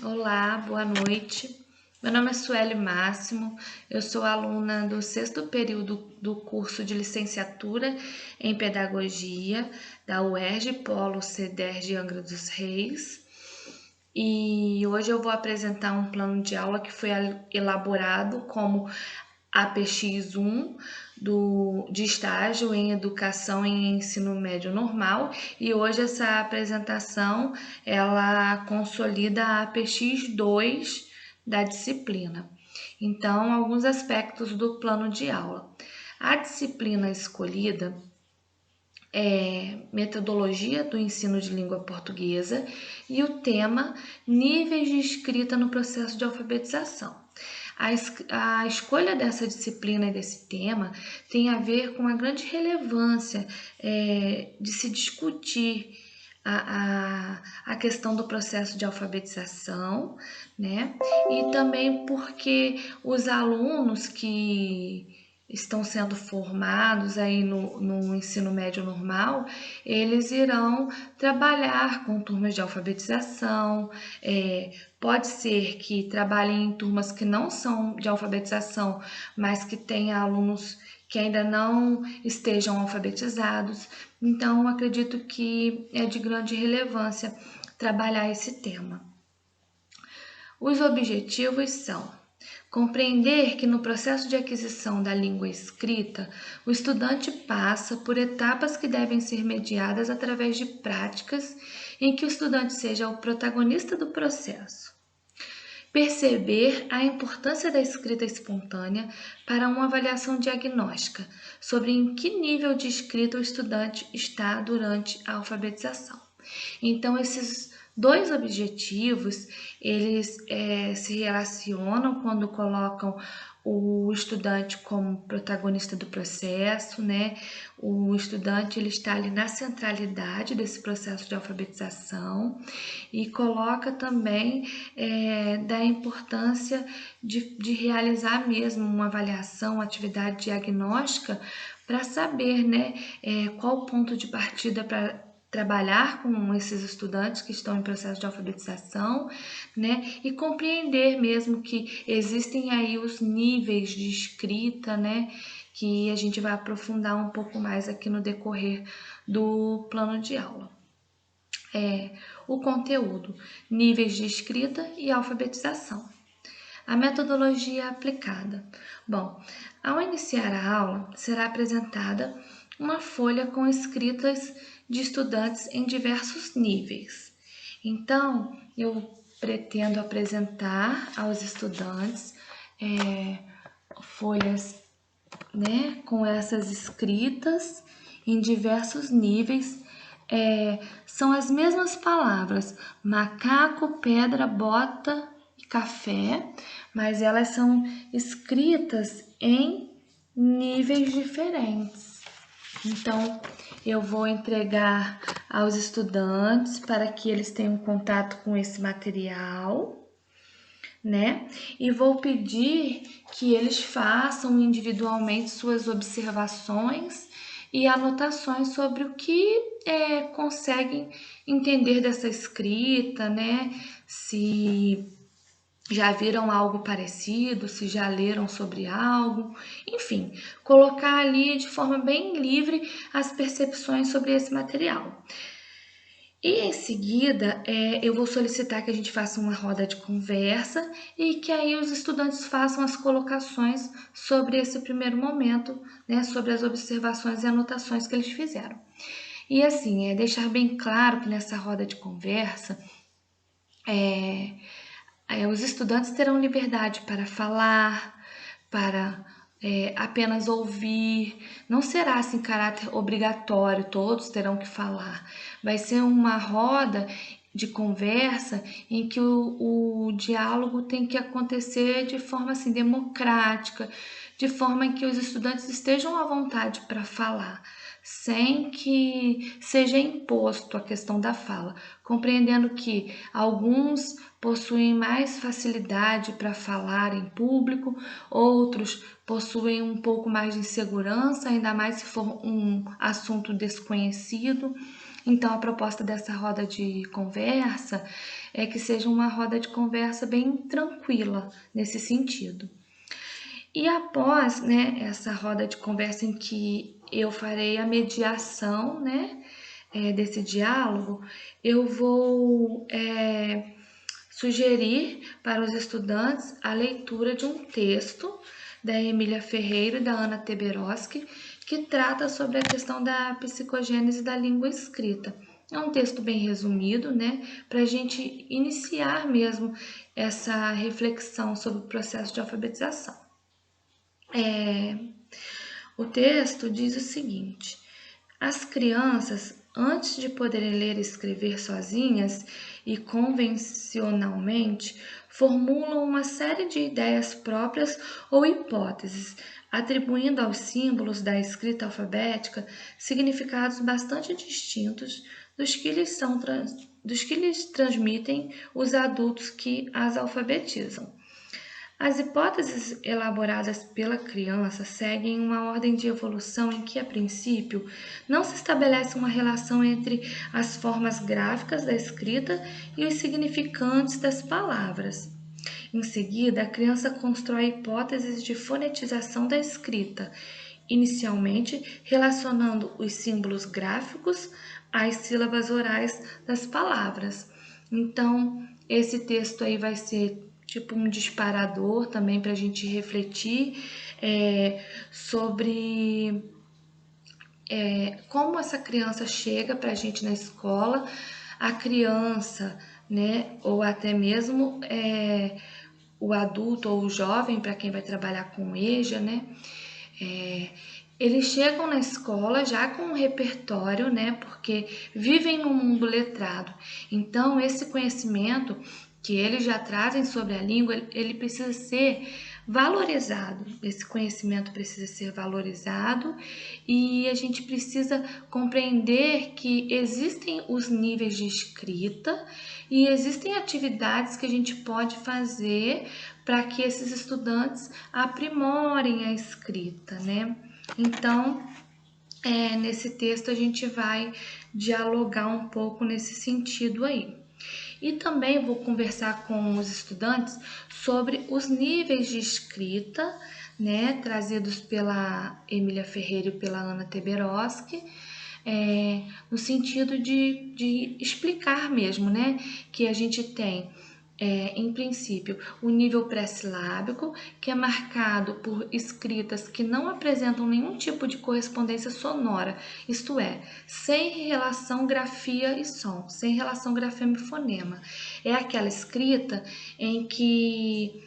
Olá, boa noite. Meu nome é Sueli Máximo, eu sou aluna do sexto período do curso de licenciatura em Pedagogia da UERJ Polo CEDERJ Angra dos Reis. E hoje eu vou apresentar um plano de aula que foi elaborado como APX1 de estágio em educação e ensino médio normal, e hoje essa apresentação ela consolida a APX2 da disciplina. Então, alguns aspectos do plano de aula. A disciplina escolhida metodologia do ensino de língua portuguesa e o tema níveis de escrita no processo de alfabetização. A escolha dessa disciplina e desse tema tem a ver com a grande relevância de se discutir a questão do processo de alfabetização, né? E também porque os alunos que estão sendo formados aí no ensino médio normal, eles irão trabalhar com turmas de alfabetização, pode ser que trabalhem em turmas que não são de alfabetização, mas que tenha alunos que ainda não estejam alfabetizados. Então, acredito que é de grande relevância trabalhar esse tema. Os objetivos são compreender que no processo de aquisição da língua escrita, o estudante passa por etapas que devem ser mediadas através de práticas em que o estudante seja o protagonista do processo. Perceber a importância da escrita espontânea para uma avaliação diagnóstica sobre em que nível de escrita o estudante está durante a alfabetização. Então, esses dois objetivos, eles se relacionam quando colocam o estudante como protagonista do processo, né? O estudante ele está ali na centralidade desse processo de alfabetização e coloca também da importância de realizar mesmo uma avaliação, uma atividade diagnóstica para saber, né, qual o ponto de partida para trabalhar com esses estudantes que estão em processo de alfabetização, né, e compreender mesmo que existem aí os níveis de escrita, né, que a gente vai aprofundar um pouco mais aqui no decorrer do plano de aula. O conteúdo, níveis de escrita e alfabetização. A metodologia aplicada. Bom, ao iniciar a aula, será apresentada uma folha com escritas de estudantes em diversos níveis. Então, eu pretendo apresentar aos estudantes folhas, né, com essas escritas em diversos níveis. São as mesmas palavras, macaco, pedra, bota e café, mas elas são escritas em níveis diferentes. Então, eu vou entregar aos estudantes para que eles tenham contato com esse material, né? E vou pedir que eles façam individualmente suas observações e anotações sobre o que conseguem entender dessa escrita, né? Se já viram algo parecido, se já leram sobre algo, enfim, colocar ali de forma bem livre as percepções sobre esse material. E em seguida, eu vou solicitar que a gente faça uma roda de conversa e que aí os estudantes façam as colocações sobre esse primeiro momento, né, sobre as observações e anotações que eles fizeram. E assim, deixar bem claro que nessa roda de conversa, os estudantes terão liberdade para falar, para apenas ouvir, não será assim caráter obrigatório, todos terão que falar. Vai ser uma roda de conversa em que o diálogo tem que acontecer de forma assim democrática, de forma em que os estudantes estejam à vontade para falar, sem que seja imposto a questão da fala, compreendendo que alguns possuem mais facilidade para falar em público, outros possuem um pouco mais de insegurança, ainda mais se for um assunto desconhecido. Então, a proposta dessa roda de conversa é que seja uma roda de conversa bem tranquila nesse sentido. E após, né, essa roda de conversa em que eu farei a mediação, né, desse diálogo, eu vou sugerir para os estudantes a leitura de um texto da Emília Ferreira e da Ana Teberoski, que trata sobre a questão da psicogênese da língua escrita. É um texto bem resumido, né, para a gente iniciar mesmo essa reflexão sobre o processo de alfabetização. O texto diz o seguinte: as crianças, antes de poderem ler e escrever sozinhas e convencionalmente, formulam uma série de ideias próprias ou hipóteses, atribuindo aos símbolos da escrita alfabética significados bastante distintos dos que lhes transmitem os adultos que as alfabetizam. As hipóteses elaboradas pela criança seguem uma ordem de evolução em que, a princípio, não se estabelece uma relação entre as formas gráficas da escrita e os significantes das palavras. Em seguida, a criança constrói hipóteses de fonetização da escrita, inicialmente relacionando os símbolos gráficos às sílabas orais das palavras. Então, esse texto aí vai ser tipo um disparador também para a gente refletir sobre como essa criança chega para a gente na escola, a criança, né, ou até mesmo o adulto ou o jovem, para quem vai trabalhar com EJA, né, eles chegam na escola já com um repertório, né, porque vivem num mundo letrado. Então, esse conhecimento que eles já trazem sobre a língua, ele precisa ser valorizado. Esse conhecimento precisa ser valorizado e a gente precisa compreender que existem os níveis de escrita e existem atividades que a gente pode fazer para que esses estudantes aprimorem a escrita, né? Então, nesse texto a gente vai dialogar um pouco nesse sentido aí. E também vou conversar com os estudantes sobre os níveis de escrita, né, trazidos pela Emília Ferreira e pela Ana Teberoski, no sentido de explicar mesmo, né, que a gente tem em princípio, o nível pré-silábico, que é marcado por escritas que não apresentam nenhum tipo de correspondência sonora, isto é, sem relação grafia e som, sem relação grafema e fonema. É aquela escrita em que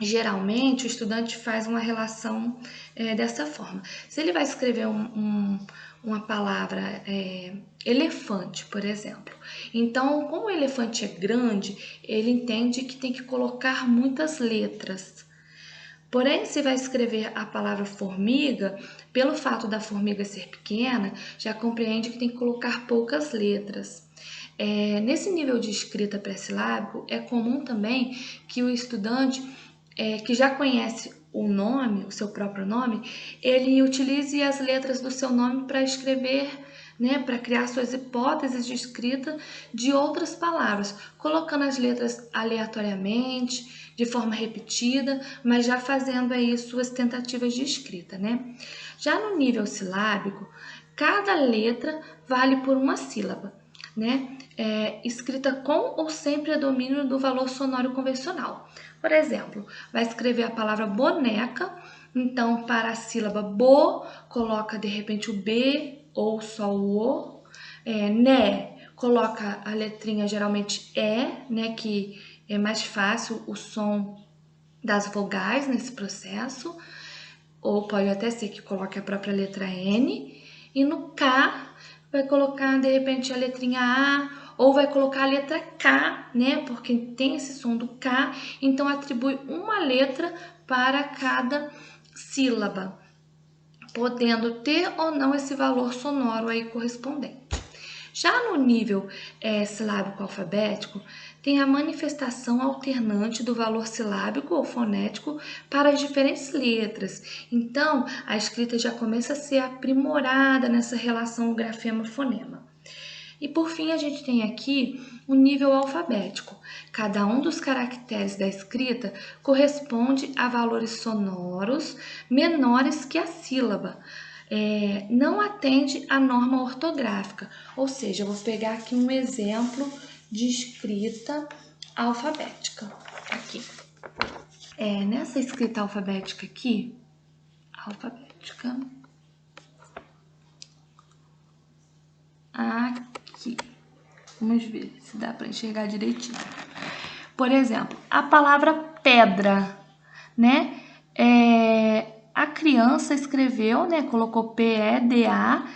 geralmente o estudante faz uma relação dessa forma. Se ele vai escrever uma palavra elefante, por exemplo. Então, como o elefante é grande, ele entende que tem que colocar muitas letras. Porém, se vai escrever a palavra formiga, pelo fato da formiga ser pequena, já compreende que tem que colocar poucas letras. Nesse nível de escrita pré-silábico, é comum também que o estudante que já conhece o nome, o seu próprio nome, ele utilize as letras do seu nome para escrever, né, para criar suas hipóteses de escrita de outras palavras, colocando as letras aleatoriamente, de forma repetida, mas já fazendo aí suas tentativas de escrita, né? Já no nível silábico, cada letra vale por uma sílaba, né? Escrita com ou sem predomínio do valor sonoro convencional. Por exemplo, vai escrever a palavra boneca, então para a sílaba bo, coloca de repente o B ou só o O, né, coloca a letrinha geralmente E, né, que é mais fácil o som das vogais nesse processo, ou pode até ser que coloque a própria letra N, e no K vai colocar de repente a letrinha A, ou vai colocar a letra K, né? Porque tem esse som do K, então atribui uma letra para cada sílaba, podendo ter ou não esse valor sonoro aí correspondente. Já no nível silábico alfabético, tem a manifestação alternante do valor silábico ou fonético para as diferentes letras. Então, a escrita já começa a ser aprimorada nessa relação grafema-fonema. E por fim, a gente tem aqui o nível alfabético. Cada um dos caracteres da escrita corresponde a valores sonoros menores que a sílaba. Não atende à norma ortográfica. Ou seja, eu vou pegar aqui um exemplo de escrita alfabética. Aqui. Nessa escrita alfabética aqui, aqui. Vamos ver se dá para enxergar direitinho. Por exemplo, a palavra pedra, né? A criança escreveu, né? Colocou P-E-D-A.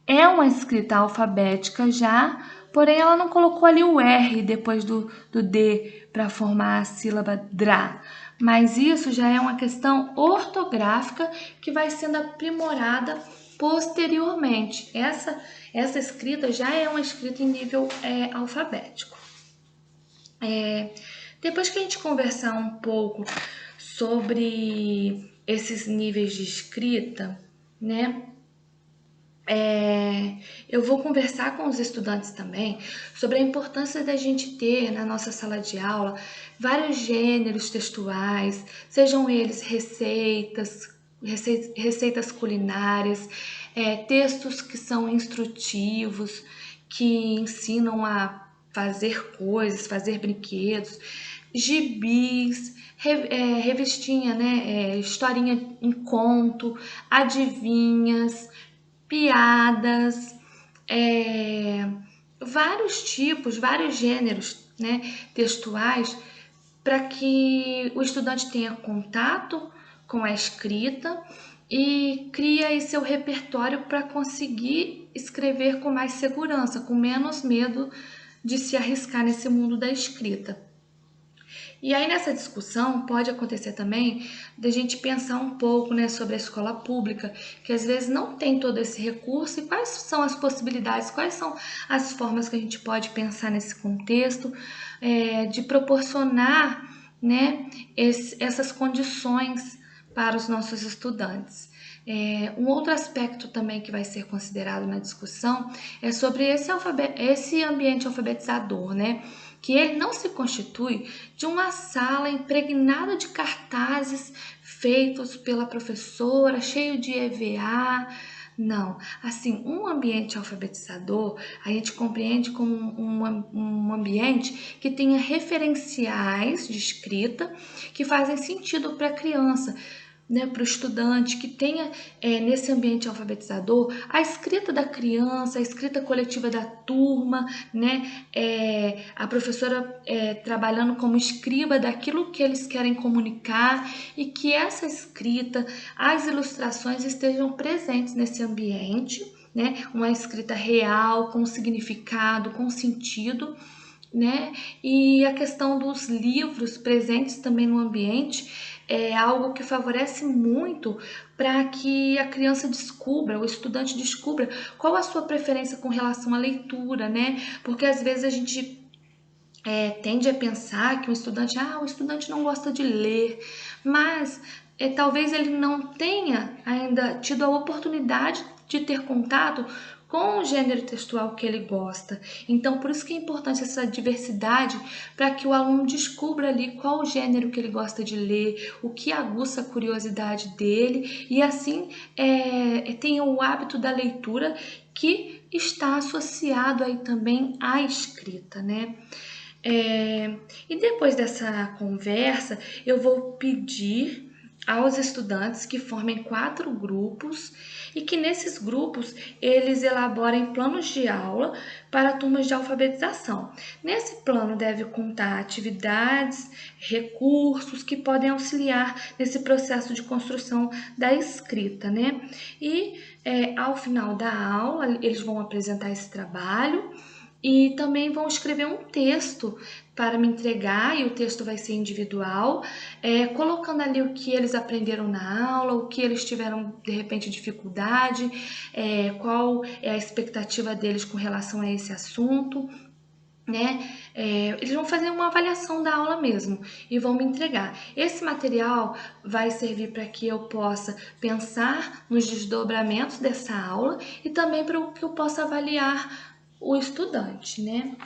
É uma escrita alfabética já, porém ela não colocou ali o R depois do D para formar a sílaba DRA. Mas isso já é uma questão ortográfica que vai sendo aprimorada posteriormente. Essa escrita já é uma escrita em nível alfabético. Depois que a gente conversar um pouco sobre esses níveis de escrita, né? Eu vou conversar com os estudantes também sobre a importância da gente ter na nossa sala de aula vários gêneros textuais, sejam eles receitas culinárias, textos que são instrutivos, que ensinam a fazer coisas, fazer brinquedos, gibis, revistinha, né? Historinha em conto, adivinhas, piadas, vários tipos, vários gêneros, né, textuais, para que o estudante tenha contato com a escrita e crie aí seu repertório para conseguir escrever com mais segurança, com menos medo de se arriscar nesse mundo da escrita. E aí nessa discussão pode acontecer também da gente pensar um pouco, né, sobre a escola pública, que às vezes não tem todo esse recurso e quais são as possibilidades, quais são as formas que a gente pode pensar nesse contexto de proporcionar, né, essas condições para os nossos estudantes. Um outro aspecto também que vai ser considerado na discussão é sobre esse ambiente alfabetizador, né? Que ele não se constitui de uma sala impregnada de cartazes feitos pela professora, cheio de EVA. Não, assim, um ambiente alfabetizador a gente compreende como um ambiente que tenha referenciais de escrita que fazem sentido para a criança, né, para o estudante, que tenha nesse ambiente alfabetizador a escrita da criança, a escrita coletiva da turma, né, a professora trabalhando como escriba daquilo que eles querem comunicar e que essa escrita, as ilustrações estejam presentes nesse ambiente, né, uma escrita real, com significado, com sentido, né? E a questão dos livros presentes também no ambiente é algo que favorece muito para que a criança descubra, o estudante descubra qual a sua preferência com relação à leitura, né? Porque às vezes a gente tende a pensar que o estudante não gosta de ler, mas talvez ele não tenha ainda tido a oportunidade de ter contato com o gênero textual que ele gosta. Então, por isso que é importante essa diversidade para que o aluno descubra ali qual o gênero que ele gosta de ler, o que aguça a curiosidade dele e assim tenha o hábito da leitura que está associado aí também à escrita, né? E depois dessa conversa, eu vou pedir aos estudantes que formem 4 grupos e que nesses grupos eles elaborem planos de aula para turmas de alfabetização. Nesse plano deve contar atividades, recursos que podem auxiliar nesse processo de construção da escrita, né? E ao final da aula eles vão apresentar esse trabalho e também vão escrever um texto para me entregar, e o texto vai ser individual, colocando ali o que eles aprenderam na aula, o que eles tiveram de repente dificuldade, qual é a expectativa deles com relação a esse assunto, né? Eles vão fazer uma avaliação da aula mesmo e vão me entregar. Esse material vai servir para que eu possa pensar nos desdobramentos dessa aula e também para que eu possa avaliar o estudante, né?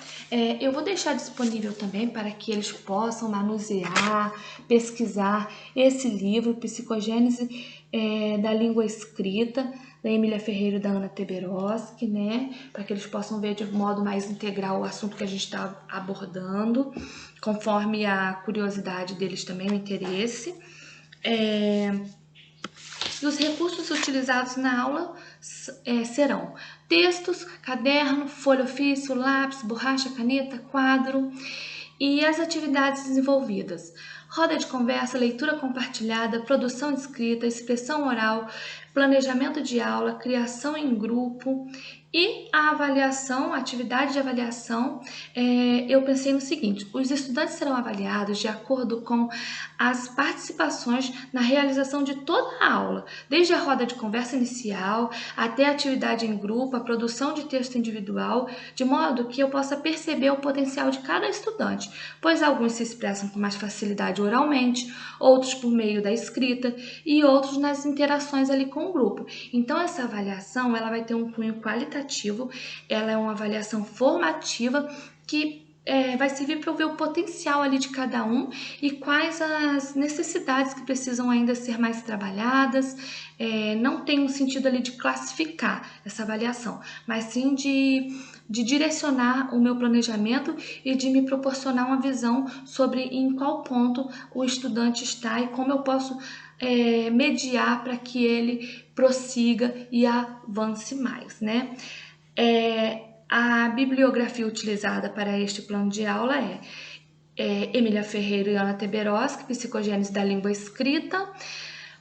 Eu vou deixar disponível também para que eles possam manusear, pesquisar esse livro, Psicogênese da Língua Escrita, da Emília Ferreira e da Ana Teberoski, né? Para que eles possam ver de modo mais integral o assunto que a gente está abordando, conforme a curiosidade deles também, o interesse. E os recursos utilizados na aula serão textos, caderno, folha ofício, lápis, borracha, caneta, quadro e as atividades desenvolvidas. Roda de conversa, leitura compartilhada, produção escrita, expressão oral, planejamento de aula, criação em grupo e a avaliação, a atividade de avaliação. Eu pensei no seguinte: os estudantes serão avaliados de acordo com as participações na realização de toda a aula, desde a roda de conversa inicial até a atividade em grupo, a produção de texto individual, de modo que eu possa perceber o potencial de cada estudante, pois alguns se expressam com mais facilidade oralmente, outros por meio da escrita e outros nas interações ali com o grupo. Então essa avaliação ela vai ter um cunho qualitativo, ela é uma avaliação formativa que vai servir para eu ver o potencial ali de cada um e quais as necessidades que precisam ainda ser mais trabalhadas. Não tem um sentido ali de classificar essa avaliação, mas sim de direcionar o meu planejamento e de me proporcionar uma visão sobre em qual ponto o estudante está e como eu posso mediar para que ele prossiga e avance mais, né? A bibliografia utilizada para este plano de aula é Emília Ferreira e Ana Teberoski, Psicogênese da Língua Escrita,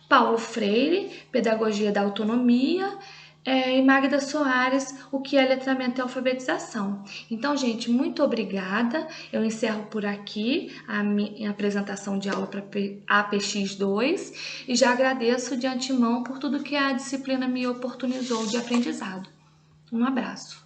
Paulo Freire, Pedagogia da Autonomia, e Magda Soares, O que é Letramento e Alfabetização. Então, gente, muito obrigada. Eu encerro por aqui a minha apresentação de aula para APX2 e já agradeço de antemão por tudo que a disciplina me oportunizou de aprendizado. Um abraço.